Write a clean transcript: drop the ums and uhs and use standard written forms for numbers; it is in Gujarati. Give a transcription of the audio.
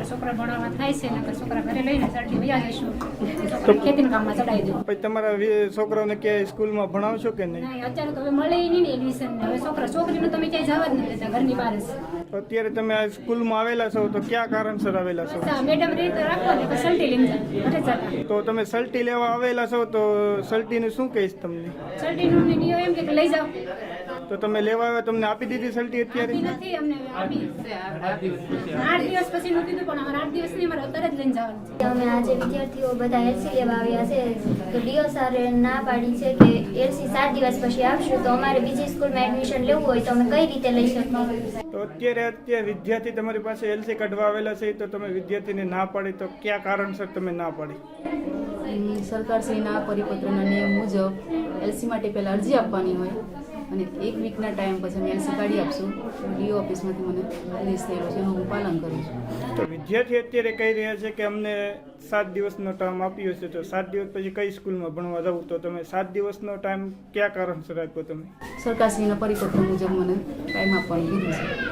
છોકરા ભણાવવા થાય છે ને છોકરા ઘરે લઈને સર્ટી વયા જઈશું છોકરા ખેતીના કામમાં ચડાવી દઉં. પછી તમારા છોકરાઓને ક્યાંય સ્કૂલમાં ભણાવશો કે નહીં? નહીં અત્યારે તો હવે મળે નહીં ને એડમિશન. હવે છોકરીને તમે ક્યાંય જવા જ નથી દેતા, ઘરની બહાર જ. તો અત્યારે તમે આ સ્કૂલમાં આવેલા છો તો કયા કારણસર આવેલા છો? મેડમ રીતે રાખવાની તો સલ્ટી લઈને ઘરે જતા. તો તમે સલ્ટી લેવા આવેલા છો તો સલ્ટીને શું કહીશ તમને? સલ્ટીનું નિયમ એમ કે લઈ જાઓ. તો તમે લેવા આવ્યા, તમને આપી દીધી સલ્ટી અત્યારે? નથી અમને આપી 8 દિવસ પછી નું કીધું પણ અમારે 8 દિવસ ની અમારે અત્યારે જ લઈને જવાનું છે. અમે આજે વિદ્યાર્થીઓ બધા એલસી લેવા આવ્યા છે તો ડીઓ સારે ના પાડી છે કે એલસી 7 દિવસ પછી આપશું. તો અમારે બીજી સ્કૂલમાં એડમિશન લેવું હોય તો અમે કઈ રીતે લઈ શકીએ? તો અત્યારે વિદ્યાર્થી તમારી પાસે એલસી કાઢવા આવેલા છે તો તમે વિદ્યાર્થીને ના પાડી, તો કયા કારણસર તમે ના પાડી? સરકારશ્રીના પરિપત્રના નિયમ મુજબ એલસી માટે પહેલાં અરજી આપવાની હોય અને 1 વીકના ટાઈમ પછી અમે એલસી કાઢી આપશું. ડીઓ ઓફિસમાંથી મને આદેશ થયેલો છે, એનું હું પાલન કરું છું. તો વિદ્યાર્થી અત્યારે કહી રહ્યા છે કે અમને 7 દિવસનો ટાઈમ આપ્યો છે, તો 7 દિવસ પછી કઈ સ્કૂલમાં ભણવા જવું? તો તમે 7 દિવસનો ટાઈમ કયા કારણસર આપ્યો તમે? સરકારશ્રીના પરિપત્ર મુજબ મને ટાઈમ આપવાનું કીધું છે.